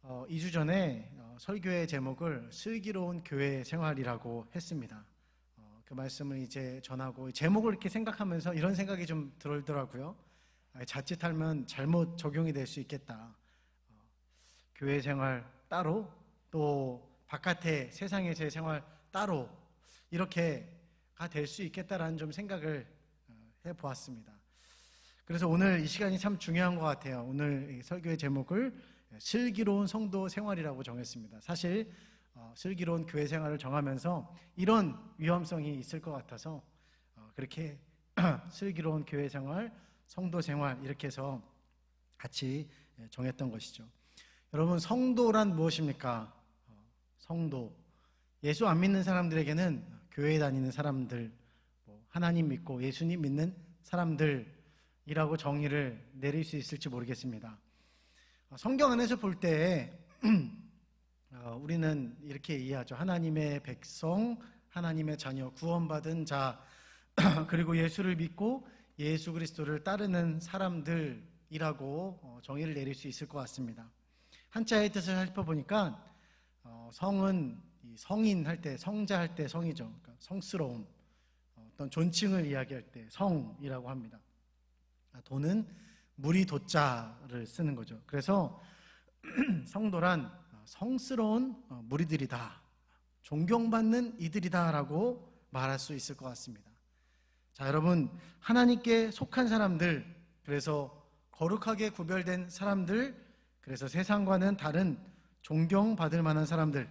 2주 전에 설교의 제목을 슬기로운 교회 생활이라고 했습니다. 그 말씀을 이제 전하고 제목을 이렇게 생각하면서 이런 생각이 좀 들더라고요. 자칫하면 잘못 적용이 될 수 있겠다. 교회 생활 따로, 또 바깥의 세상에서의 생활 따로, 이렇게가 될 수 있겠다라는 좀 생각을 해보았습니다. 그래서 오늘 이 시간이 참 중요한 것 같아요. 오늘 설교의 제목을 슬기로운 성도 생활이라고 정했습니다. 사실 슬기로운 교회 생활을 정하면서 이런 위험성이 있을 것 같아서 그렇게 슬기로운 교회 생활, 성도 생활 이렇게 해서 같이 정했던 것이죠. 여러분, 성도란 무엇입니까? 성도, 예수 안 믿는 사람들에게는 교회 다니는 사람들, 하나님 믿고 예수님 믿는 사람들이라고 정의를 내릴 수 있을지 모르겠습니다. 성경 안에서 볼 때 우리는 이렇게 이해하죠. 하나님의 백성, 하나님의 자녀, 구원받은 자, 그리고 예수를 믿고 예수 그리스도를 따르는 사람들이라고 정의를 내릴 수 있을 것 같습니다. 한자의 뜻을 살펴보니까 성은 성인 할 때, 성자 할 때 성이죠. 그러니까 성스러움, 어떤 존칭을 이야기할 때 성이라고 합니다. 도는 무리 도자를 쓰는 거죠. 그래서 성도란 성스러운 무리들이다, 존경받는 이들이다라고 말할 수 있을 것 같습니다. 자, 여러분, 하나님께 속한 사람들, 그래서 거룩하게 구별된 사람들, 그래서 세상과는 다른 존경받을 만한 사람들,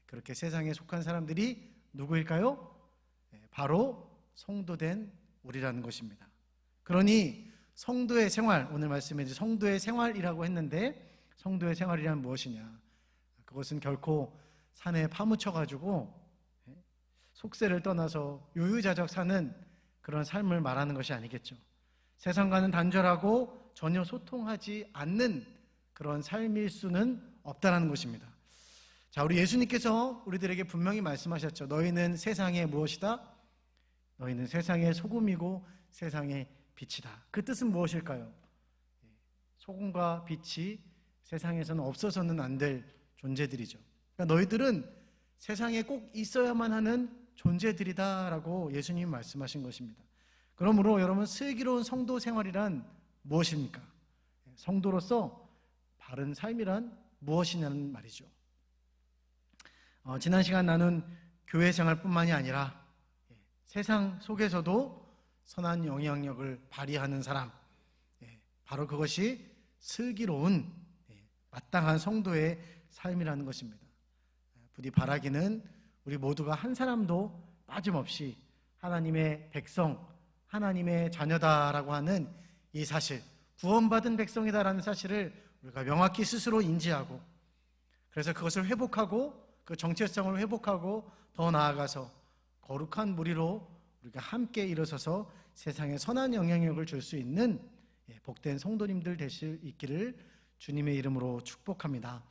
그렇게 세상에 속한 사람들이 누구일까요? 바로 성도된 우리라는 것입니다. 그러니 성도의 생활, 오늘 말씀에 성도의 생활이라고 했는데, 성도의 생활이란 무엇이냐? 그것은 결코 산에 파묻혀가지고 속세를 떠나서 유유자적 사는 그런 삶을 말하는 것이 아니겠죠. 세상과는 단절하고 전혀 소통하지 않는 그런 삶일 수는 없다는 것입니다. 자, 우리 예수님께서 우리들에게 분명히 말씀하셨죠. 너희는 세상의 무엇이다? 너희는 세상의 소금이고 세상의 빛이다. 그 뜻은 무엇일까요? 소금과 빛이 세상에서는 없어서는 안 될 존재들이죠. 그러니까 너희들은 세상에 꼭 있어야만 하는 존재들이다라고 예수님이 말씀하신 것입니다. 그러므로 여러분, 슬기로운 성도 생활이란 무엇입니까? 성도로서 바른 삶이란 무엇이냐는 말이죠. 지난 시간 나눈 교회 생활뿐만이 아니라 세상 속에서도 선한 영향력을 발휘하는 사람, 바로 그것이 슬기로운 마땅한 성도의 삶이라는 것입니다. 부디 바라기는 우리 모두가 한 사람도 빠짐없이 하나님의 백성, 하나님의 자녀다라고 하는 이 사실, 구원받은 백성이다라는 사실을 우리가 명확히 스스로 인지하고, 그래서 그것을 회복하고 그 정체성을 회복하고 더 나아가서 거룩한 무리로 우리가 함께 일어서서 세상에 선한 영향력을 줄 수 있는 복된 성도님들 될 수 있기를 주님의 이름으로 축복합니다.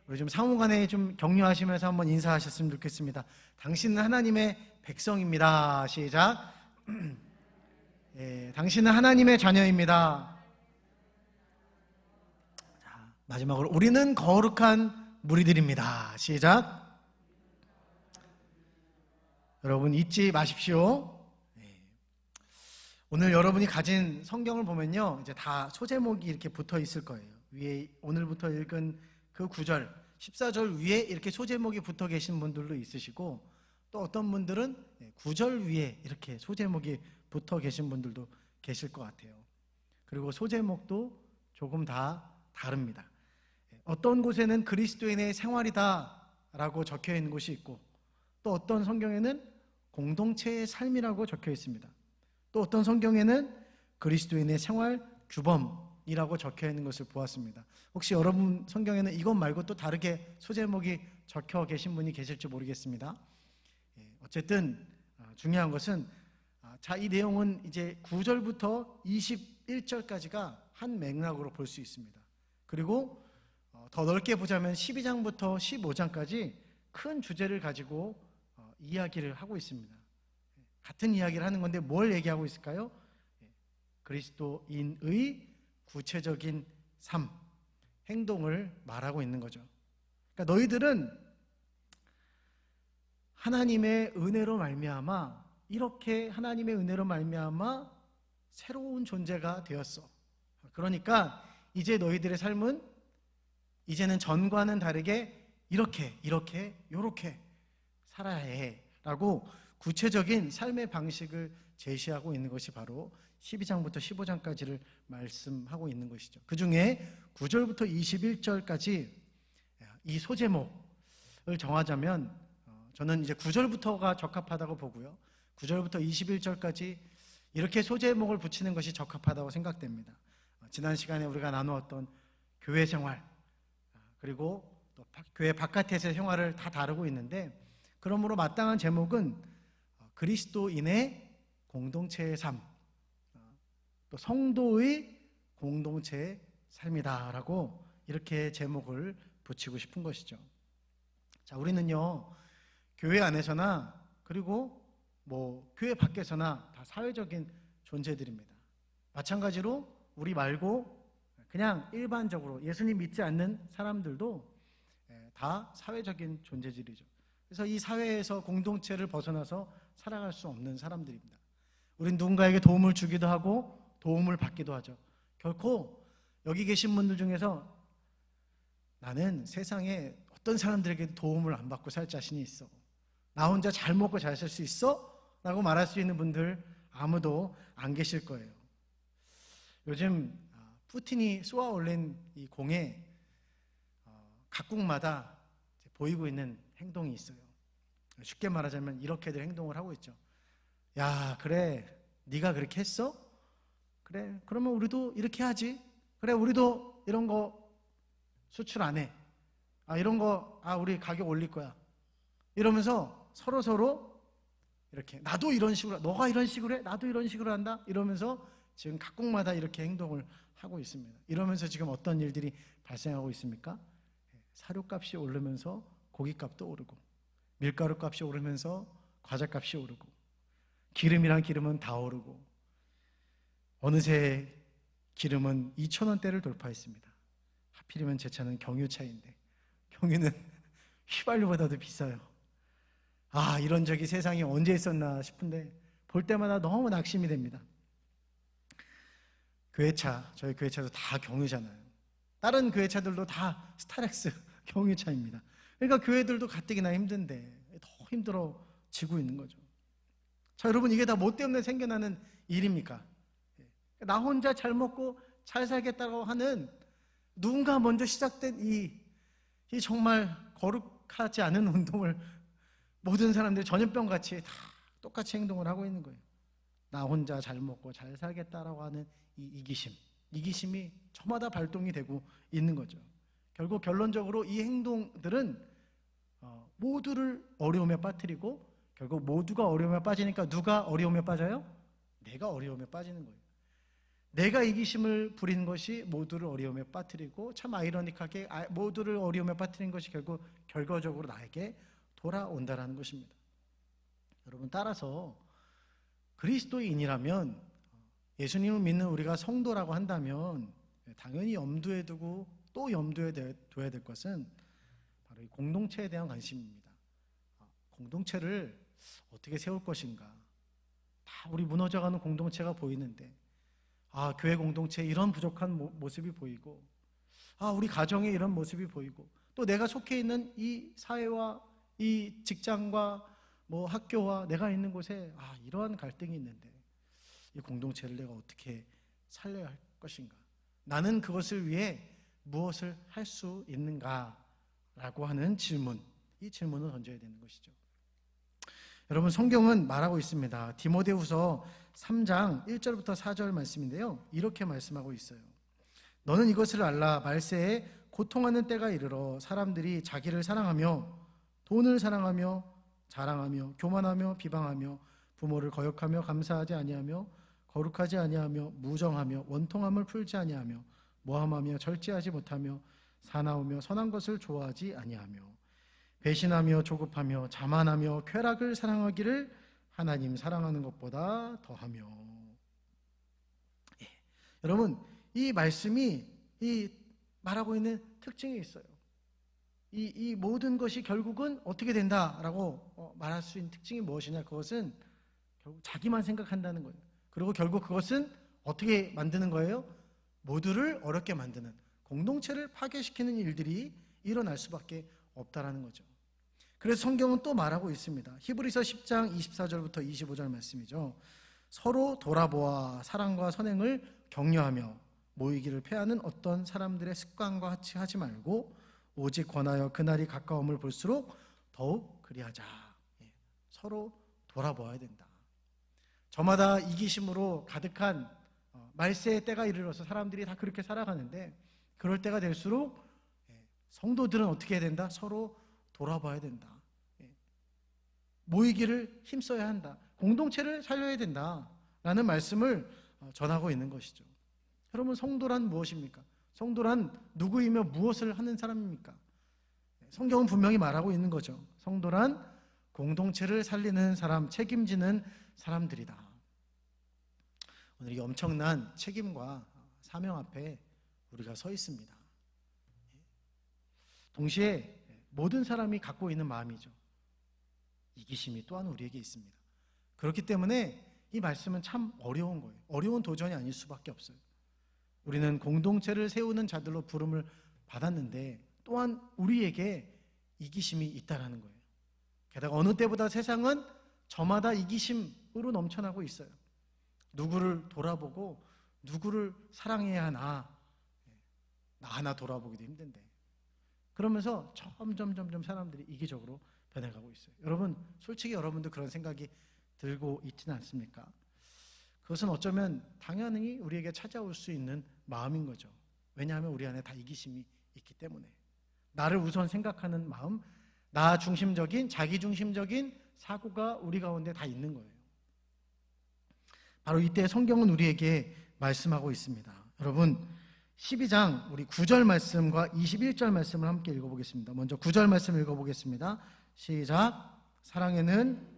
우리 좀 상호간에 좀 격려하시면서 한번 인사하셨으면 좋겠습니다. 당신은 하나님의 백성입니다. 시작. 당신은 하나님의 자녀입니다. 자, 마지막으로 우리는 거룩한 무리들입니다. 시작. 여러분, 잊지 마십시오. 오늘 여러분이 가진 성경을 보면요, 이제 다 소제목이 이렇게 붙어 있을 거예요. 위에 오늘부터 읽은 그 9절, 14절 위에 이렇게 소제목이 붙어 계신 분들도 있으시고, 또 어떤 분들은 9절 위에 이렇게 소제목이 붙어 계신 분들도 계실 것 같아요. 그리고 소제목도 조금 다 다릅니다. 어떤 곳에는 그리스도인의 생활이다 라고 적혀 있는 곳이 있고, 또 어떤 성경에는 공동체의 삶이라고 적혀 있습니다. 또 어떤 성경에는 그리스도인의 생활 규범이라고 적혀 있는 것을 보았습니다. 혹시 여러분 성경에는 이것 말고 또 다르게 소제목이 적혀 계신 분이 계실지 모르겠습니다. 어쨌든 중요한 것은, 자, 이 내용은 이제 9절부터 21절까지가 한 맥락으로 볼 수 있습니다. 그리고 더 넓게 보자면 12장부터 15장까지 큰 주제를 가지고 이야기를 하고 있습니다. 같은 이야기를 하는 건데 뭘 얘기하고 있을까요? 그리스도인의 구체적인 삶, 행동을 말하고 있는 거죠. 그러니까 너희들은 하나님의 은혜로 말미암아, 이렇게 하나님의 은혜로 말미암아 새로운 존재가 되었어. 그러니까 이제 너희들의 삶은 이제는 전과는 다르게 이렇게 요렇게 살아야 해 라고 구체적인 삶의 방식을 제시하고 있는 것이 바로 12장부터 15장까지를 말씀하고 있는 것이죠. 그 중에 9절부터 21절까지 이 소제목을 정하자면 저는 이제 9절부터가 적합하다고 보고요, 9절부터 21절까지 이렇게 소제목을 붙이는 것이 적합하다고 생각됩니다. 지난 시간에 우리가 나누었던 교회 생활, 그리고 또 교회 바깥에서의 생활을 다 다루고 있는데, 그러므로 마땅한 제목은 그리스도인의 공동체의 삶, 또 성도의 공동체의 삶이다라고 이렇게 제목을 붙이고 싶은 것이죠. 자, 우리는요, 교회 안에서나 그리고 교회 밖에서나 다 사회적인 존재들입니다. 마찬가지로 우리 말고 그냥 일반적으로 예수님 믿지 않는 사람들도 다 사회적인 존재들이죠. 그래서 이 사회에서 공동체를 벗어나서 살아갈 수 없는 사람들입니다. 우린 누군가에게 도움을 주기도 하고 도움을 받기도 하죠. 결코 여기 계신 분들 중에서 나는 세상에 어떤 사람들에게 도움을 안 받고 살 자신이 있어, 나 혼자 잘 먹고 잘 살 수 있어? 라고 말할 수 있는 분들 아무도 안 계실 거예요. 요즘 푸틴이 쏘아 올린 이 공에 각국마다 보이고 있는 행동이 있어요. 쉽게 말하자면 이렇게들 행동을 하고 있죠. 야, 그래, 네가 그렇게 했어? 그래, 그러면 우리도 이렇게 하지. 그래, 우리도 이런 거 수출 안 해. 이런 거 우리 가격 올릴 거야. 이러면서 서로 이렇게, 나도 이런 식으로, 너가 이런 식으로 해, 나도 이런 식으로 한다, 이러면서 지금 각국마다 이렇게 행동을 하고 있습니다. 이러면서 지금 어떤 일들이 발생하고 있습니까? 사료값이 오르면서 고기값도 오르고, 밀가루 값이 오르면서 과자값이 오르고, 기름이란 기름은 다 오르고, 어느새 기름은 2,000원대를 돌파했습니다. 하필이면 제 차는 경유차인데 경유는 휘발유보다도 비싸요. 이런 적이 세상에 언제 있었나 싶은데 볼 때마다 너무 낙심이 됩니다. 교회차, 저희 교회차도 다 경유잖아요. 다른 교회차들도 다 스타렉스 경유차입니다. 그러니까 교회들도 가뜩이나 힘든데 더 힘들어지고 있는 거죠. 자, 여러분, 이게 다 뭐 때문에 생겨나는 일입니까? 나 혼자 잘 먹고 잘 살겠다고 하는 누군가 먼저 시작된 이 정말 거룩하지 않은 운동을 모든 사람들이 전염병같이 다 똑같이 행동을 하고 있는 거예요. 나 혼자 잘 먹고 잘 살겠다라고 하는 이 이기심이 저마다 발동이 되고 있는 거죠. 결국 결론적으로 이 행동들은 모두를 어려움에 빠뜨리고, 결국 모두가 어려움에 빠지니까 누가 어려움에 빠져요? 내가 어려움에 빠지는 거예요. 내가 이기심을 부린 것이 모두를 어려움에 빠뜨리고, 참 아이러니하게 모두를 어려움에 빠뜨린 것이 결국 결과적으로 나에게 돌아온다라는 것입니다. 여러분, 따라서 그리스도인이라면, 예수님을 믿는 우리가 성도라고 한다면 당연히 염두에 두고 또 염두에 둬야 될 것은 바로 이 공동체에 대한 관심입니다. 공동체를 어떻게 세울 것인가. 다 우리 무너져가는 공동체가 보이는데, 교회 공동체에 이런 부족한 모습이 보이고, 우리 가정에 이런 모습이 보이고, 또 내가 속해 있는 이 사회와 이 직장과 학교와 내가 있는 곳에 이러한 갈등이 있는데 이 공동체를 내가 어떻게 살려야 할 것인가, 나는 그것을 위해 무엇을 할 수 있는가라고 하는 질문, 이 질문을 던져야 되는 것이죠. 여러분, 성경은 말하고 있습니다. 디모데후서 3장 1절부터 4절 말씀인데요, 이렇게 말씀하고 있어요. 너는 이것을 알라. 말세에 고통하는 때가 이르러 사람들이 자기를 사랑하며 돈을 사랑하며 자랑하며 교만하며 비방하며 부모를 거역하며 감사하지 아니하며 거룩하지 아니하며 무정하며 원통함을 풀지 아니하며 모함하며 절제하지 못하며 사나우며 선한 것을 좋아하지 아니하며 배신하며 조급하며 자만하며 쾌락을 사랑하기를 하나님 사랑하는 것보다 더하며. 여러분, 이 말씀이 이 말하고 있는 특징이 있어요. 이 모든 것이 결국은 어떻게 된다라고 말할 수 있는 특징이 무엇이냐? 그것은 결국 자기만 생각한다는 거예요. 그리고 결국 그것은 어떻게 만드는 거예요? 모두를 어렵게 만드는, 공동체를 파괴시키는 일들이 일어날 수밖에 없다라는 거죠. 그래서 성경은 또 말하고 있습니다. 히브리서 10장 24절부터 25절 말씀이죠. 서로 돌아보아 사랑과 선행을 격려하며 모이기를 패하는 어떤 사람들의 습관과 같이 하지 말고 오직 권하여 그날이 가까움을 볼수록 더욱 그리하자. 서로 돌아보아야 된다. 저마다 이기심으로 가득한 말세의 때가 이르러서 사람들이 다 그렇게 살아가는데, 그럴 때가 될수록 성도들은 어떻게 해야 된다? 서로 돌아봐야 된다. 모이기를 힘써야 한다. 공동체를 살려야 된다라는 말씀을 전하고 있는 것이죠. 여러분, 성도란 무엇입니까? 성도란 누구이며 무엇을 하는 사람입니까? 성경은 분명히 말하고 있는 거죠. 성도란 공동체를 살리는 사람, 책임지는 사람들이다. 오늘 이 엄청난 책임과 사명 앞에 우리가 서 있습니다. 동시에 모든 사람이 갖고 있는 마음이죠. 이기심이 또한 우리에게 있습니다. 그렇기 때문에 이 말씀은 참 어려운 거예요. 어려운 도전이 아닐 수밖에 없어요. 우리는 공동체를 세우는 자들로 부름을 받았는데 또한 우리에게 이기심이 있다라는 거예요. 게다가 어느 때보다 세상은 저마다 이기심으로 넘쳐나고 있어요. 누구를 돌아보고 누구를 사랑해야 하나, 나 하나 돌아보기도 힘든데, 그러면서 점점 사람들이 이기적으로 변해가고 있어요. 여러분, 솔직히 여러분도 그런 생각이 들고 있지는 않습니까? 그것은 어쩌면 당연히 우리에게 찾아올 수 있는 마음인 거죠. 왜냐하면 우리 안에 다 이기심이 있기 때문에. 나를 우선 생각하는 마음, 나 중심적인, 자기 중심적인 사고가 우리 가운데 다 있는 거예요. 바로 이때 성경은 우리에게 말씀하고 있습니다. 여러분, 12장 우리 9절 말씀과 21절 말씀을 함께 읽어보겠습니다. 먼저 9절 말씀 읽어보겠습니다. 시작. 사랑에는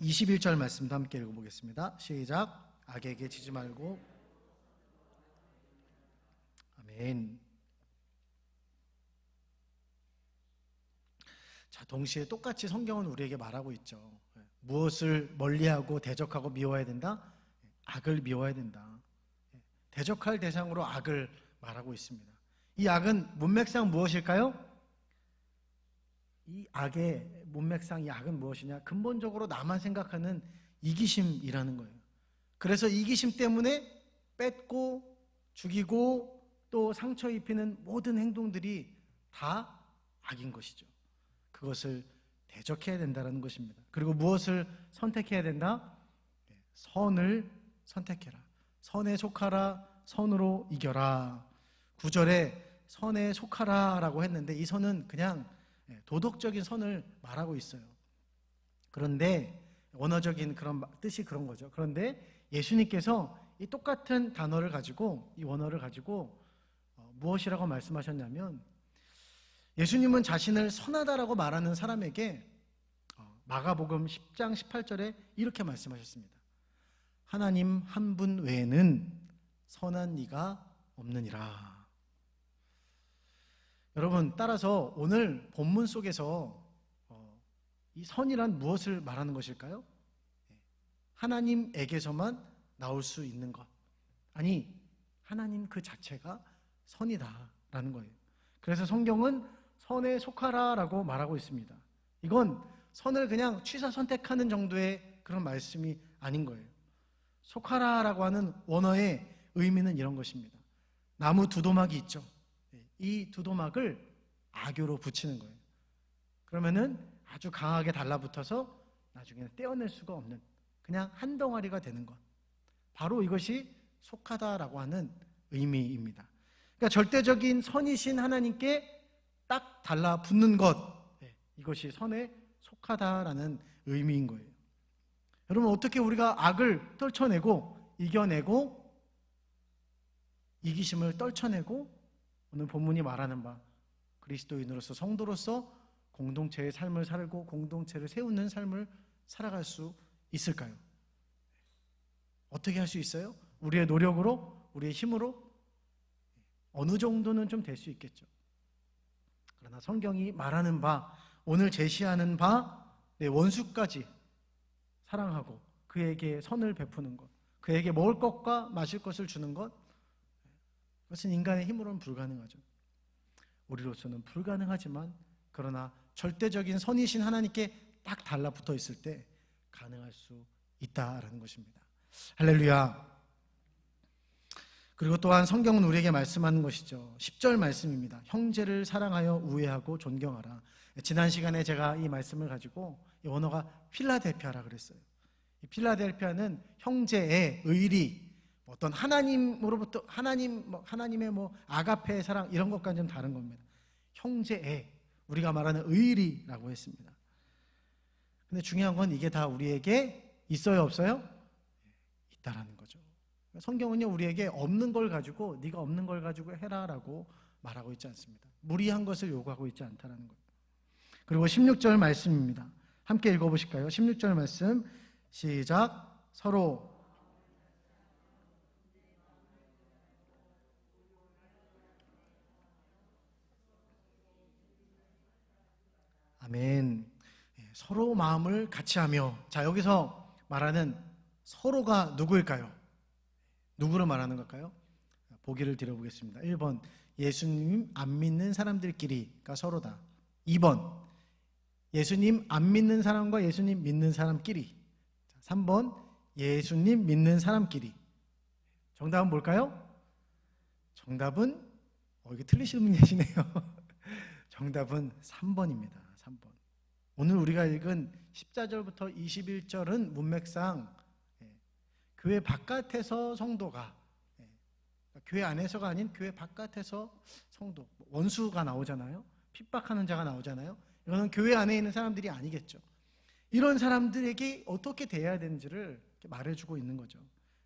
21절 말씀도 함께 읽어보겠습니다. 시작. 악에게 지지 말고. 아멘. 자, 동시에 똑같이 성경은 우리에게 말하고 있죠. 무엇을 멀리하고 대적하고 미워해야 된다? 악을 미워해야 된다. 대적할 대상으로 악을 말하고 있습니다. 이 악은 문맥상 무엇일까요? 이 악의 문맥상 이 악은 무엇이냐? 근본적으로 나만 생각하는 이기심이라는 거예요. 그래서 이기심 때문에 뺏고 죽이고 또 상처 입히는 모든 행동들이 다 악인 것이죠. 그것을 대적해야 된다는 것입니다. 그리고 무엇을 선택해야 된다? 선을 선택해라. 선에 속하라. 선으로 이겨라. 9절에 선에 속하라 라고 했는데 이 선은 그냥 도덕적인 선을 말하고 있어요. 그런데 원어적인 그런 뜻이 그런 거죠. 그런데 예수님께서 이 똑같은 단어를 가지고, 이 원어를 가지고 무엇이라고 말씀하셨냐면, 예수님은 자신을 선하다라고 말하는 사람에게 마가복음 10장 18절에 이렇게 말씀하셨습니다. 하나님 한 분 외에는 선한 이가 없느니라. 여러분, 따라서 오늘 본문 속에서 이 선이란 무엇을 말하는 것일까요? 하나님에게서만 나올 수 있는 것, 아니 하나님 그 자체가 선이다라는 거예요. 그래서 성경은 선에 속하라 라고 말하고 있습니다. 이건 선을 그냥 취사 선택하는 정도의 그런 말씀이 아닌 거예요. 속하라 라고 하는 원어의 의미는 이런 것입니다. 나무 두도막이 있죠. 이 두도막을 악교로 붙이는 거예요. 그러면은 아주 강하게 달라붙어서 나중에는 떼어낼 수가 없는, 그냥 한 덩어리가 되는 것, 바로 이것이 속하다라고 하는 의미입니다. 그러니까 절대적인 선이신 하나님께 딱 달라붙는 것, 이것이 선에 속하다라는 의미인 거예요. 여러분, 어떻게 우리가 악을 떨쳐내고 이겨내고 이기심을 떨쳐내고 오늘 본문이 말하는 바 그리스도인으로서, 성도로서 공동체의 삶을 살고 공동체를 세우는 삶을 살아갈 수 있을까요? 어떻게 할 수 있어요? 우리의 노력으로, 우리의 힘으로 어느 정도는 좀 될 수 있겠죠. 그러나 성경이 말하는 바, 오늘 제시하는 바, 내 원수까지 사랑하고 그에게 선을 베푸는 것, 그에게 먹을 것과 마실 것을 주는 것, 그것은 인간의 힘으로는 불가능하죠. 우리로서는 불가능하지만, 그러나 절대적인 선이신 하나님께 딱 달라붙어 있을 때 가능할 수 있다라는 것입니다. 할렐루야. 그리고 또한 성경은 우리에게 말씀하는 것이죠. 10절 말씀입니다. 형제를 사랑하여 우애하고 존경하라. 지난 시간에 제가 이 말씀을 가지고 이 원어가 필라델피아라 그랬어요. 이 필라델피아는 형제의 의리, 어떤 하나님으로부터 하나님의 아가페의 사랑 이런 것과는 좀 다른 겁니다. 형제의, 우리가 말하는 의리라고 했습니다. 근데 중요한 건 이게 다 우리에게 있어요, 없어요? 있다라는 거죠. 성경은요, 우리에게 없는 걸 가지고 네가 없는 걸 가지고 해라라고 말하고 있지 않습니다. 무리한 것을 요구하고 있지 않다라는 거예요. 그리고 16절 말씀입니다. 함께 읽어보실까요? 16절 말씀 시작. 서로 아멘. 서로 마음을 같이 하며. 자, 여기서 말하는 서로가 누구일까요? 누구를 말하는 걸까요? 보기를 드려보겠습니다. 1번 예수님 안 믿는 사람들끼리가 서로다. 2번 예수님 안 믿는 사람과 예수님 믿는 사람끼리. 3번 예수님 믿는 사람끼리. 정답은 뭘까요? 정답은 이게 틀리시는 분 계시네요. 정답은 3번입니다. 3번. 오늘 우리가 읽은 14절부터 21절은 문맥상 교회 바깥에서 성도가, 교회 안에서가 아닌 교회 바깥에서 성도, 원수가 나오잖아요. 핍박하는 자가 나오잖아요. 이거는 교회 안에 있는 사람들이 아니겠죠. 이런 사람들에게 어떻게 대해야 되는지를 말해주고 있는 거죠.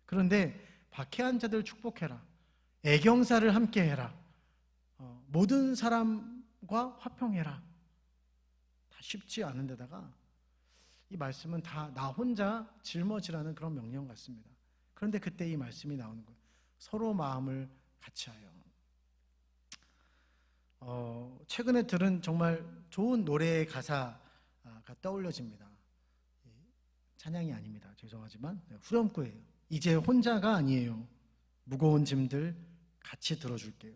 그런데 박해한 자들 축복해라, 애경사를 함께 해라, 모든 사람과 화평해라, 다 쉽지 않은 데다가 이 말씀은 다 나 혼자 짊어지라는 그런 명령 같습니다. 그런데 그때 이 말씀이 나오는 거예요. 서로 마음을 같이 하여. 최근에 들은 정말 좋은 노래의 가사가 떠올려집니다. 찬양이 아닙니다. 죄송하지만 후렴구예요. 이제 혼자가 아니에요. 무거운 짐들 같이 들어줄게요.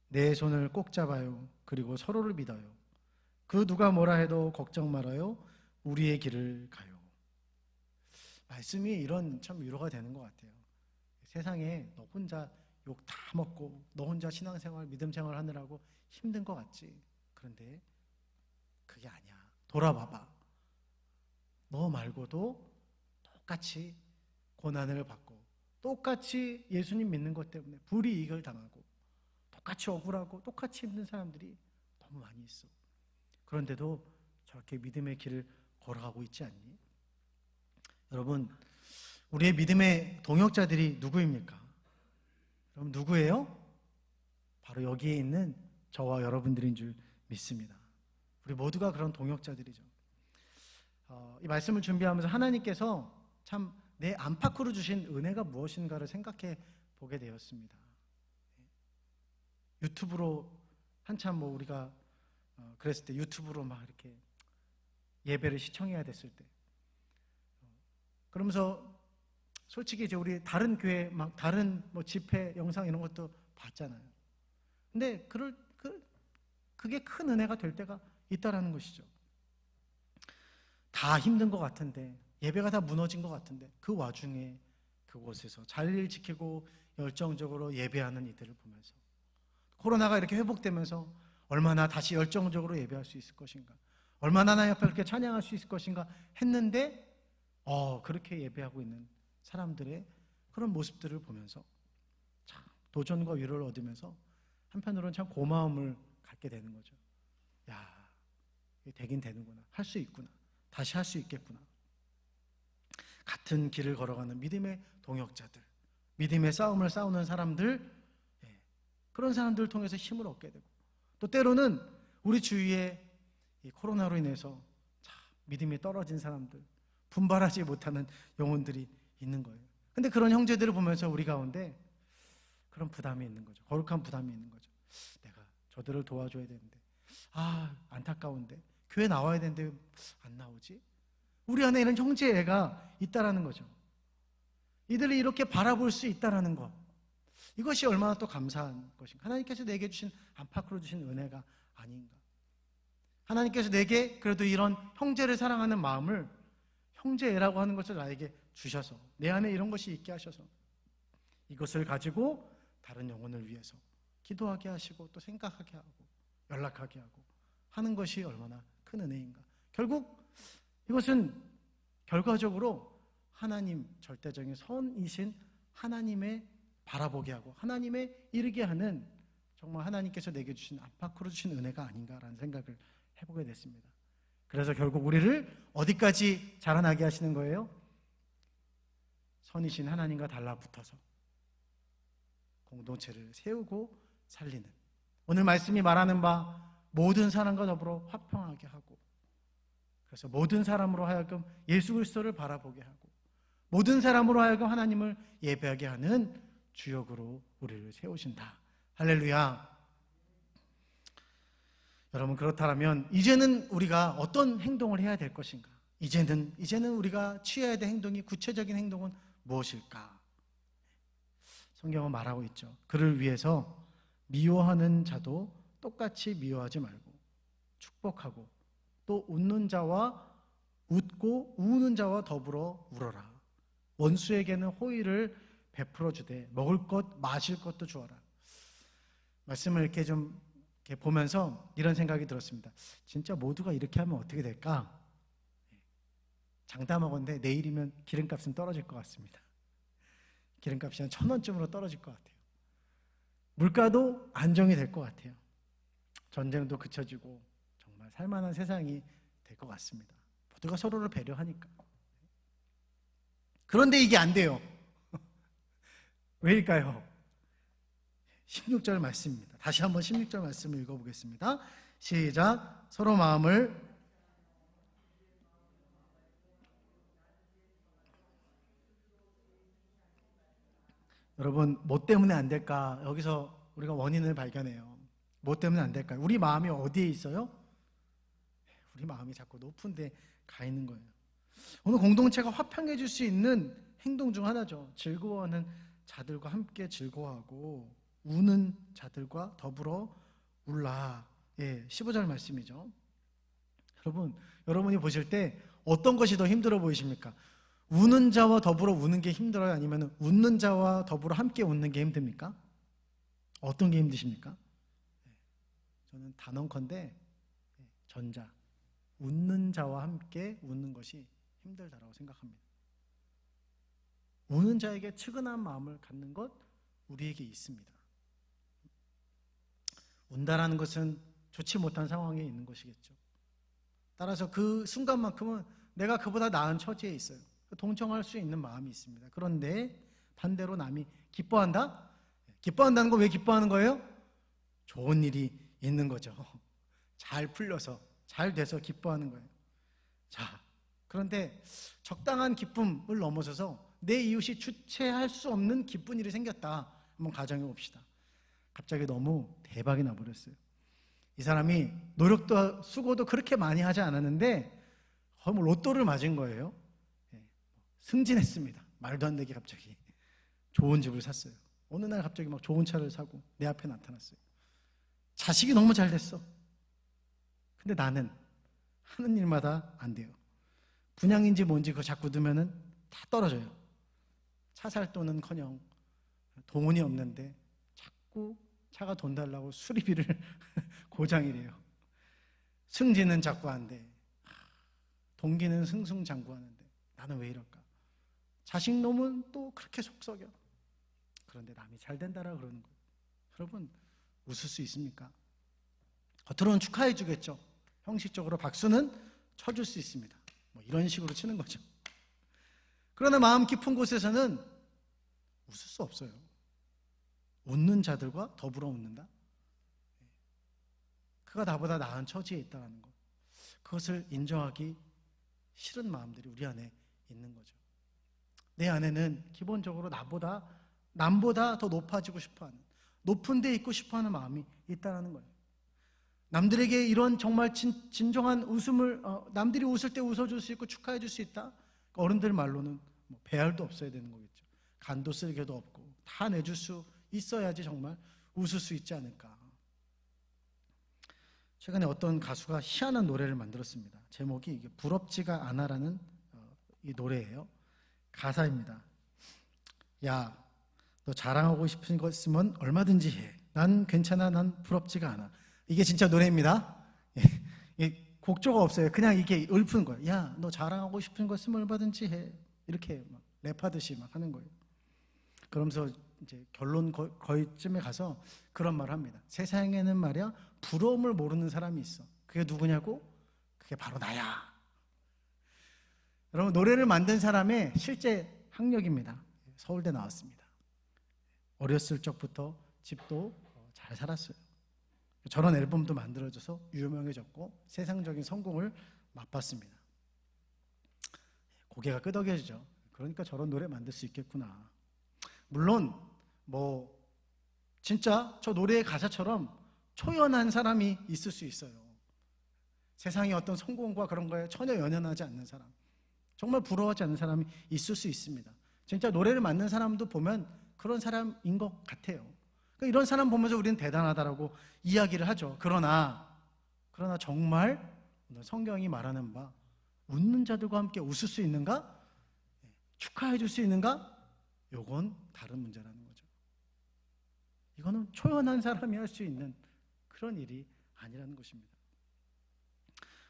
내 손을 꼭 잡아요. 그리고 서로를 믿어요. 그 누가 뭐라 해도 걱정 말아요. 우리의 길을 가요. 말씀이 이런 참 위로가 되는 것 같아요. 세상에 너 혼자 욕 다 먹고 너 혼자 신앙생활, 믿음생활 하느라고 힘든 것 같지? 그런데 그게 아니야. 돌아봐봐. 너 말고도 똑같이 고난을 받고 똑같이 예수님 믿는 것 때문에 불이익을 당하고 똑같이 억울하고 똑같이 힘든 사람들이 너무 많이 있어. 그런데도 저렇게 믿음의 길을 걸어가고 있지 않니? 여러분, 우리의 믿음의 동역자들이 누구입니까? 여러분 누구예요? 바로 여기에 있는 저와 여러분들인 줄 믿습니다. 우리 모두가 그런 동역자들이죠. 이 말씀을 준비하면서 하나님께서 참 내 안팎으로 주신 은혜가 무엇인가를 생각해 보게 되었습니다. 유튜브로 한참 우리가 그랬을 때 유튜브로 막 이렇게 예배를 시청해야 됐을 때, 그러면서 솔직히 이제 우리 다른 교회 막 다른 집회 영상 이런 것도 봤잖아요. 근데 그게 큰 은혜가 될 때가 있다라는 것이죠. 다 힘든 것 같은데, 예배가 다 무너진 것 같은데, 그 와중에 그곳에서 자리를 지키고 열정적으로 예배하는 이들을 보면서 코로나가 이렇게 회복되면서 얼마나 다시 열정적으로 예배할 수 있을 것인가, 얼마나 하나님 앞에 그렇게 찬양할 수 있을 것인가 했는데 그렇게 예배하고 있는 사람들의 그런 모습들을 보면서 참 도전과 위로를 얻으면서 한편으로는 참 고마움을 갖게 되는 거죠. 야, 되긴 되는구나, 할 수 있구나, 다시 할 수 있겠구나. 같은 길을 걸어가는 믿음의 동역자들, 믿음의 싸움을 싸우는 사람들, 그런 사람들을 통해서 힘을 얻게 되고, 또 때로는 우리 주위에 이 코로나로 인해서 참 믿음이 떨어진 사람들, 분발하지 못하는 영혼들이 있는 거예요. 근데 그런 형제들을 보면서 우리 가운데 그런 부담이 있는 거죠. 거룩한 부담이 있는 거죠. 내가 저들을 도와줘야 되는데, 안타까운데 교회 나와야 되는데 왜 안 나오지? 우리 안에 이런 형제애가 있다라는 거죠. 이들을 이렇게 바라볼 수 있다라는 것, 이것이 얼마나 또 감사한 것인가. 하나님께서 내게 주신 안팎으로 주신 은혜가 아닌가. 하나님께서 내게 그래도 이런 형제를 사랑하는 마음을, 형제애라고 하는 것을 나에게 주셔서, 내 안에 이런 것이 있게 하셔서 이것을 가지고 다른 영혼을 위해서 기도하게 하시고 또 생각하게 하고 연락하게 하고 하는 것이 얼마나 큰 은혜인가. 결국 이것은 결과적으로 하나님, 절대적인 선이신 하나님의 바라보게 하고 하나님의 이르게 하는, 정말 하나님께서 내게 주신 안팎으로 주신 은혜가 아닌가라는 생각을 해보게 됐습니다. 그래서 결국 우리를 어디까지 자라나게 하시는 거예요? 선이신 하나님과 달라붙어서 공동체를 세우고 살리는, 오늘 말씀이 말하는 바 모든 사람과 더불어 화평하게 하고, 그래서 모든 사람으로 하여금 예수 그리스도를 바라보게 하고 모든 사람으로 하여금 하나님을 예배하게 하는 주역으로 우리를 세우신다. 할렐루야. 여러분, 그렇다면 이제는 우리가 어떤 행동을 해야 될 것인가? 이제는 우리가 취해야 될 행동이, 구체적인 행동은 무엇일까? 성경은 말하고 있죠. 그를 위해서 미워하는 자도 똑같이 미워하지 말고 축복하고, 또 웃는 자와 웃고 우는 자와 더불어 울어라. 원수에게는 호의를 베풀어 주되 먹을 것 마실 것도 주어라. 말씀을 이렇게 좀 이렇게 보면서 이런 생각이 들었습니다. 진짜 모두가 이렇게 하면 어떻게 될까? 장담하건대 내일이면 기름값은 떨어질 것 같습니다. 기름값이 한 1,000원쯤으로 떨어질 것 같아요. 물가도 안정이 될 것 같아요. 전쟁도 그쳐지고 정말 살만한 세상이 될 것 같습니다. 모두가 서로를 배려하니까. 그런데 이게 안 돼요. 왜일까요? 16절 말씀입니다. 다시 한번 16절 말씀을 읽어보겠습니다. 시작. 서로 마음을 여러분, 뭐 때문에 안 될까? 여기서 우리가 원인을 발견해요. 뭐 때문에 안 될까요? 우리 마음이 어디에 있어요? 우리 마음이 자꾸 높은 데 가 있는 거예요. 오늘 공동체가 화평해질 수 있는 행동 중 하나죠. 즐거워하는 자들과 함께 즐거워하고 우는 자들과 더불어 울라. 15절 말씀이죠. 여러분이 보실 때 어떤 것이 더 힘들어 보이십니까? 우는 자와 더불어 우는 게 힘들어요? 아니면 웃는 자와 더불어 함께 웃는 게 힘듭니까? 어떤 게 힘드십니까? 저는 단언컨대 전자, 웃는 자와 함께 웃는 것이 힘들다라고 생각합니다. 우는 자에게 측은한 마음을 갖는 것 우리에게 있습니다. 운다라는 것은 좋지 못한 상황에 있는 것이겠죠. 따라서 그 순간만큼은 내가 그보다 나은 처지에 있어요. 동정할 수 있는 마음이 있습니다. 그런데 반대로 남이 기뻐한다? 기뻐한다는 거 왜 기뻐하는 거예요? 좋은 일이 있는 거죠. 잘 풀려서, 잘 돼서 기뻐하는 거예요. 자, 그런데 적당한 기쁨을 넘어서서 내 이웃이 주체할 수 없는 기쁜 일이 생겼다. 한번 가정해 봅시다. 갑자기 너무 대박이 나버렸어요. 이 사람이 노력도 수고도 그렇게 많이 하지 않았는데 거의 뭐 로또를 맞은 거예요. 승진했습니다. 말도 안 되게 갑자기 좋은 집을 샀어요. 어느 날 갑자기 막 좋은 차를 사고 내 앞에 나타났어요. 자식이 너무 잘 됐어. 근데 나는 하는 일마다 안 돼요. 분양인지 뭔지 그거 자꾸 두면은 다 떨어져요. 차 살 돈은커녕 돈이 없는데 자꾸 차가 돈 달라고 수리비를 고장이래요. 승진은 자꾸 안 돼. 동기는 승승장구하는데 나는 왜 이럴까? 자식 놈은 또 그렇게 속썩여. 그런데 남이 잘 된다라 그러는 거예요. 여러분, 웃을 수 있습니까? 겉으로는 축하해 주겠죠. 형식적으로 박수는 쳐줄 수 있습니다. 뭐 이런 식으로 치는 거죠. 그러나 마음 깊은 곳에서는 웃을 수 없어요. 웃는 자들과 더불어 웃는다? 그가 나보다 나은 처지에 있다는 것, 그것을 인정하기 싫은 마음들이 우리 안에 있는 거죠. 내 안에는 기본적으로 남보다 더 높아지고 싶어하는, 높은 데 있고 싶어하는 마음이 있다는 거예요. 남들에게 이런 정말 진정한 웃음을, 남들이 웃을 때 웃어줄 수 있고 축하해 줄 수 있다. 어른들 말로는 뭐 배알도 없어야 되는 거겠죠. 간도 쓸개도 없고 다 내줄 수 있어야지 정말 웃을 수 있지 않을까. 최근에 어떤 가수가 희한한 노래를 만들었습니다. 제목이 이게 부럽지가 않아라는 이 노래예요. 가사입니다. 야, 너 자랑하고 싶은 거 있으면 얼마든지 해. 난 괜찮아. 난 부럽지가 않아. 이게 진짜 노래입니다. 곡조가 없어요. 그냥 이게 읊은 거예요. 야, 너 자랑하고 싶은 거 있으면 얼마든지 해. 이렇게 막 랩하듯이 막 하는 거예요. 그러면서 이제 결론 거의쯤에 가서 그런 말을 합니다. 세상에는 말이야 부러움을 모르는 사람이 있어. 그게 누구냐고? 그게 바로 나야. 여러분, 노래를 만든 사람의 실제 학력입니다. 서울대 나왔습니다. 어렸을 적부터 집도 잘 살았어요. 저런 앨범도 만들어줘서 유명해졌고 세상적인 성공을 맛봤습니다. 고개가 끄덕여지죠. 그러니까 저런 노래 만들 수 있겠구나. 물론 뭐 진짜 저 노래의 가사처럼 초연한 사람이 있을 수 있어요. 세상의 어떤 성공과 그런 거에 전혀 연연하지 않는 사람, 정말 부러워하지 않는 사람이 있을 수 있습니다. 진짜 노래를 만든 사람도 보면 그런 사람인 것 같아요. 그러니까 이런 사람 보면서 우리는 대단하다라고 이야기를 하죠. 그러나 정말 성경이 말하는 바 웃는 자들과 함께 웃을 수 있는가? 축하해 줄 수 있는가? 요건 다른 문제라는 거죠. 이거는 초연한 사람이 할 수 있는 그런 일이 아니라는 것입니다.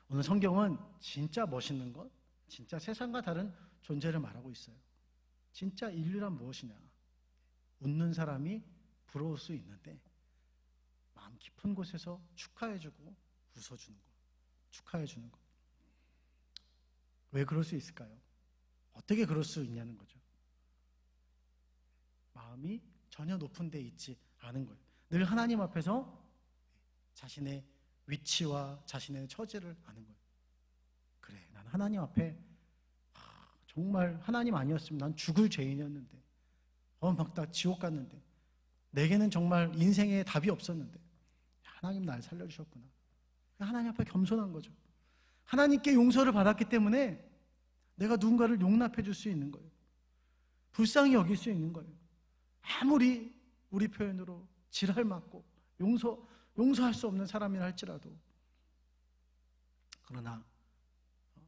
오늘 성경은 진짜 멋있는 것, 진짜 세상과 다른 존재를 말하고 있어요. 진짜 인류란 무엇이냐? 웃는 사람이 부러울 수 있는데 마음 깊은 곳에서 축하해주고 웃어주는 것, 축하해주는 것. 왜 그럴 수 있을까요? 어떻게 그럴 수 있냐는 거죠. 마음이 전혀 높은 데 있지 않은 거예요. 늘 하나님 앞에서 자신의 위치와 자신의 처지를 아는 거예요. 그래, 난 하나님 앞에 정말 하나님 아니었으면 난 죽을 죄인이었는데 막 다 지옥 갔는데 내게는 정말 인생에 답이 없었는데 하나님 날 살려주셨구나. 하나님 앞에 겸손한 거죠. 하나님께 용서를 받았기 때문에 내가 누군가를 용납해 줄 수 있는 거예요. 불쌍히 여길 수 있는 거예요. 아무리 우리 표현으로 지랄 맞고 용서할 수 없는 사람이라 할지라도, 그러나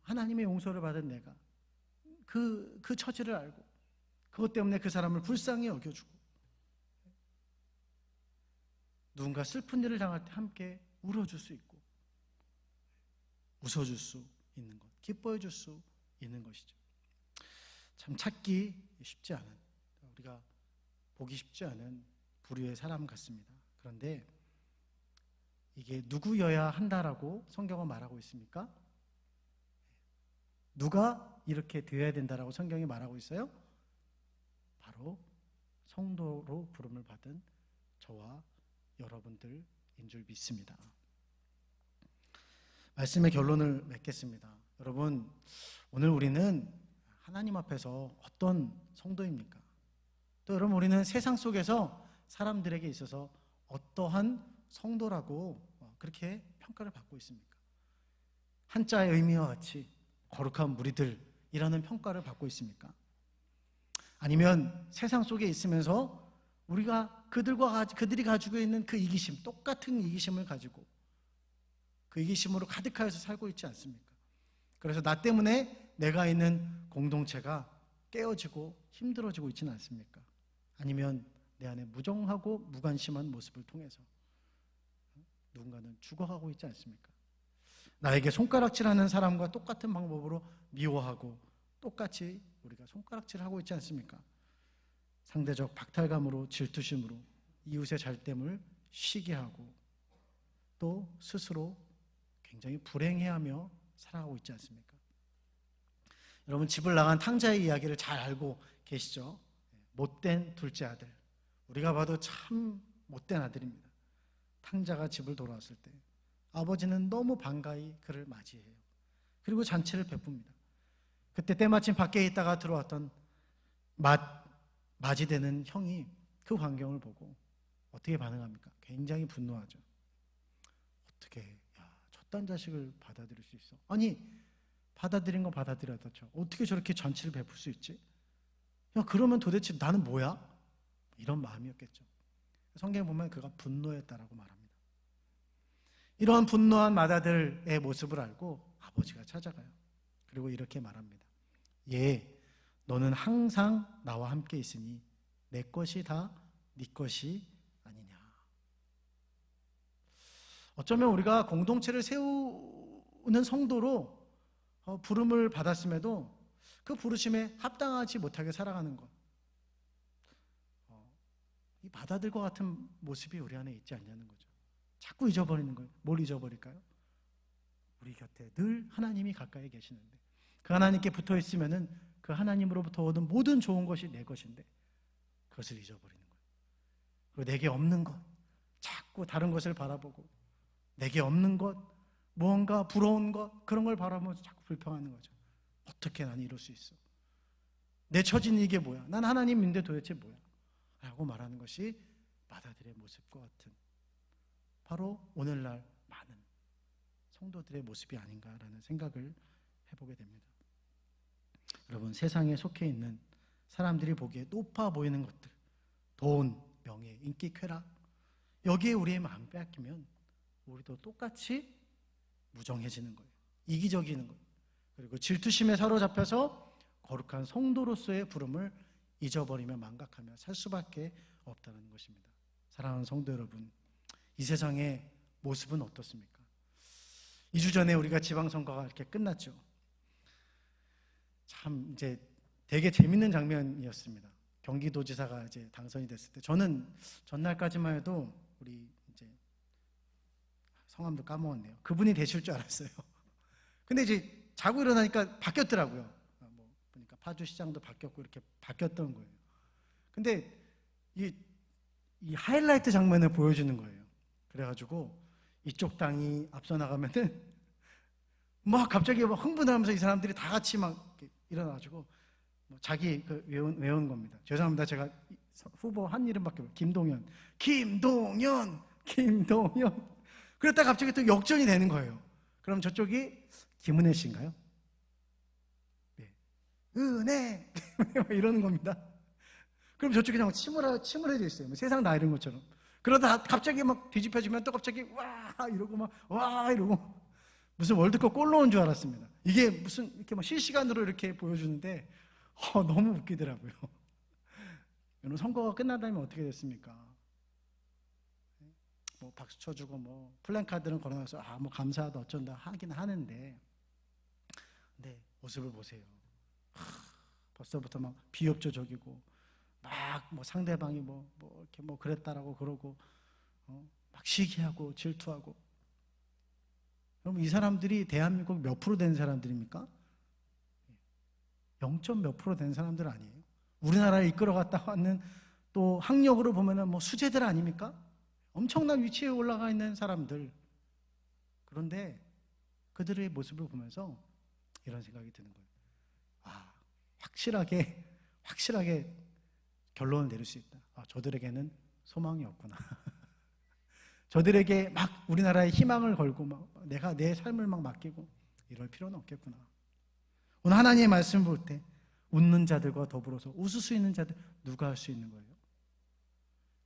하나님의 용서를 받은 내가 그 처지를 알고 그것 때문에 그 사람을 불쌍히 여겨주고 누군가 슬픈 일을 당할 때 함께 울어줄 수 있고 웃어줄 수 있는 것, 기뻐해 줄 수 있는 것이죠. 참 찾기 쉽지 않은, 우리가 보기 쉽지 않은 부류의 사람 같습니다. 그런데 이게 누구여야 한다라고 성경은 말하고 있습니까? 누가 이렇게 되어야 된다라고 성경이 말하고 있어요? 바로 성도로 부름을 받은 저와 여러분들인 줄 믿습니다. 말씀의 결론을 맺겠습니다. 여러분, 오늘 우리는 하나님 앞에서 어떤 성도입니까? 또 여러분, 우리는 세상 속에서 사람들에게 있어서 어떠한 성도라고 그렇게 평가를 받고 있습니까? 한자의 의미와 같이 거룩한 무리들이라는 평가를 받고 있습니까? 아니면 세상 속에 있으면서 우리가 그들이 가지고 있는 그 이기심, 똑같은 이기심을 가지고 그 이기심으로 가득하여서 살고 있지 않습니까? 그래서 나 때문에 내가 있는 공동체가 깨어지고 힘들어지고 있지는 않습니까? 아니면 내 안에 무정하고 무관심한 모습을 통해서 누군가는 죽어가고 있지 않습니까? 나에게 손가락질하는 사람과 똑같은 방법으로 미워하고 똑같이 우리가 손가락질을 하고 있지 않습니까? 상대적 박탈감으로, 질투심으로 이웃의 잘됨을 시기하고 또 스스로 굉장히 불행해하며 살아가고 있지 않습니까? 여러분, 집을 나간 탕자의 이야기를 잘 알고 계시죠? 못된 둘째 아들, 우리가 봐도 참 못된 아들입니다. 탕자가 집을 돌아왔을 때 아버지는 너무 반가이 그를 맞이해요. 그리고 잔치를 베풉니다. 그때 때마침 밖에 있다가 들어왔던 맞이되는 형이 그 광경을 보고 어떻게 반응합니까? 굉장히 분노하죠. 어떻게 저딴 자식을 받아들일 수 있어? 아니, 받아들인 거 받아들여도 어떻게 저렇게 잔치를 베풀 수 있지? 그러면 도대체 나는 뭐야? 이런 마음이었겠죠. 성경에 보면 그가 분노했다라고 말합니다. 이런 분노한 맏아들의 모습을 알고 아버지가 찾아가요. 그리고 이렇게 말합니다. 너는 항상 나와 함께 있으니 내 것이 다 네 것이 아니냐. 어쩌면 우리가 공동체를 세우는 성도로 부름을 받았음에도 그 부르심에 합당하지 못하게 살아가는 것, 이 맏아들과 같은 모습이 우리 안에 있지 않냐는 거죠. 자꾸 잊어버리는 거예요. 뭘 잊어버릴까요? 우리 곁에 늘 하나님이 가까이 계시는데 그 하나님께 붙어 있으면은 그 하나님으로부터 얻은 모든 좋은 것이 내 것인데 그것을 잊어버리는 거예요. 그리고 내게 없는 것, 자꾸 다른 것을 바라보고 내게 없는 것, 무언가 부러운 것, 그런 걸 바라보면서 자꾸 불평하는 거죠. 어떻게 난 이럴 수 있어? 내 처지는 이게 뭐야? 난 하나님인데 도대체 뭐야? 라고 말하는 것이 맏아들의 모습과 같은, 바로 오늘날 많은 성도들의 모습이 아닌가라는 생각을 해보게 됩니다. 여러분, 세상에 속해 있는 사람들이 보기에 높아 보이는 것들, 돈, 명예, 인기, 쾌락, 여기에 우리의 마음 빼앗기면 우리도 똑같이 무정해지는 거예요. 이기적이는 거예요. 그리고 질투심에 사로잡혀서 거룩한 성도로서의 부름을 잊어버리며 망각하며 살 수밖에 없다는 것입니다. 사랑하는 성도 여러분, 이 세상의 모습은 어떻습니까? 2주 전에 우리가 지방선거가 이렇게 끝났죠. 참 이제 되게 재밌는 장면이었습니다. 경기도지사가 이제 당선이 됐을 때 저는 전날까지만 해도 우리 이제 성함도 까먹었네요. 그분이 되실 줄 알았어요. 근데 이제 자고 일어나니까 바뀌었더라고요. 뭐 보니까 파주시장도 바뀌었고 이렇게 바뀌었던 거예요. 근데 이 하이라이트 장면을 보여주는 거예요. 그래가지고 이쪽 당이 앞서 나가면은 막 갑자기 막 흥분하면서 이 사람들이 다 같이 막 일어나가지고 자기 외운 겁니다. 죄송합니다. 제가 후보 한 이름밖에 없어요. 김동연. 그랬다가 갑자기 또 역전이 되는 거예요. 그럼 저쪽이 김은혜 씨인가요? 네. 은혜 이러는 겁니다. 그럼 저쪽이 그냥 침울해져 있어요. 세상 나 이런 것처럼. 그러다 갑자기 막 뒤집혀지면 또 갑자기 와 이러고 막 와 이러고 무슨 월드컵 골 넣은 줄 알았습니다. 이게 무슨 이렇게 막 실시간으로 이렇게 보여주는데 너무 웃기더라고요. 여러분, 선거가 끝난다면 어떻게 됐습니까? 뭐 박수 쳐주고 뭐 플랜카드는 걸어놔서 뭐 감사하다 어쩐다 하긴 하는데, 근데 모습을 보세요. 벌써부터 막 비협조적이고 막 뭐 상대방이 뭐 이렇게 뭐 그랬다라고 그러고 막 시기하고 질투하고. 그럼 이 사람들이 대한민국 몇 프로 된 사람들입니까? 0. 몇 프로 된 사람들 아니에요? 우리나라를 이끌어갔다 왔는 또 학력으로 보면은 뭐 수재들 아닙니까? 엄청난 위치에 올라가 있는 사람들. 그런데 그들의 모습을 보면서 이런 생각이 드는 거예요. 확실하게 결론을 내릴 수 있다. 저들에게는 소망이 없구나. 저들에게 막 우리나라의 희망을 걸고 막 내가 내 삶을 막 맡기고 이럴 필요는 없겠구나. 오늘 하나님의 말씀을 볼 때 웃는 자들과 더불어서 웃을 수 있는 자들 누가 할 수 있는 거예요?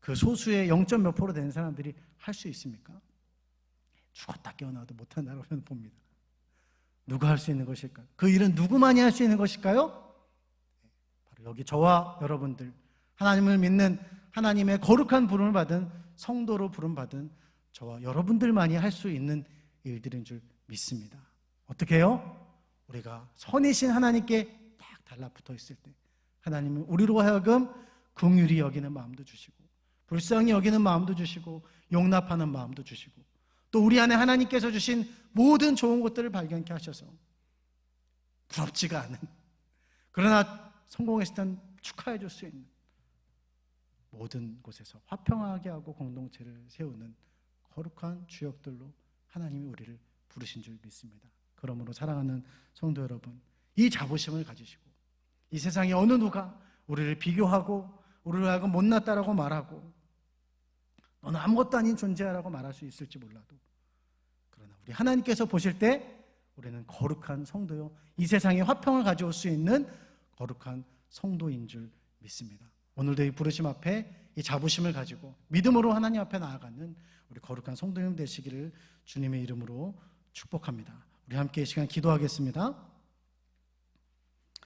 그 소수의 0. 몇 프로 되는 사람들이 할 수 있습니까? 죽었다 깨어나도 못한다고 저는 봅니다. 누가 할 수 있는 것일까요? 그 일은 누구만이 할 수 있는 것일까요? 바로 여기 저와 여러분들, 하나님을 믿는 하나님의 거룩한 부름을 받은 성도로 부름받은 저와 여러분들만이 할 수 있는 일들인 줄 믿습니다. 어떻게 해요? 우리가 선이신 하나님께 딱 달라붙어 있을 때 하나님은 우리로 하여금 긍휼히 여기는 마음도 주시고 불쌍히 여기는 마음도 주시고 용납하는 마음도 주시고 또 우리 안에 하나님께서 주신 모든 좋은 것들을 발견케 하셔서 부럽지가 않은, 그러나 성공했을 땐 축하해 줄 수 있는 모든 곳에서 화평하게 하고 공동체를 세우는 거룩한 주역들로 하나님이 우리를 부르신 줄 믿습니다. 그러므로 사랑하는 성도 여러분, 이 자부심을 가지시고 이 세상에 어느 누가 우리를 비교하고 우리를 하여금 못났다라고 말하고 너는 아무것도 아닌 존재라고 말할 수 있을지 몰라도, 그러나 우리 하나님께서 보실 때 우리는 거룩한 성도요, 이 세상에 화평을 가져올 수 있는 거룩한 성도인 줄 믿습니다. 오늘도 이 부르심 앞에 이 자부심을 가지고 믿음으로 하나님 앞에 나아가는 우리 거룩한 성도님 되시기를 주님의 이름으로 축복합니다. 우리 함께 이 시간 기도하겠습니다.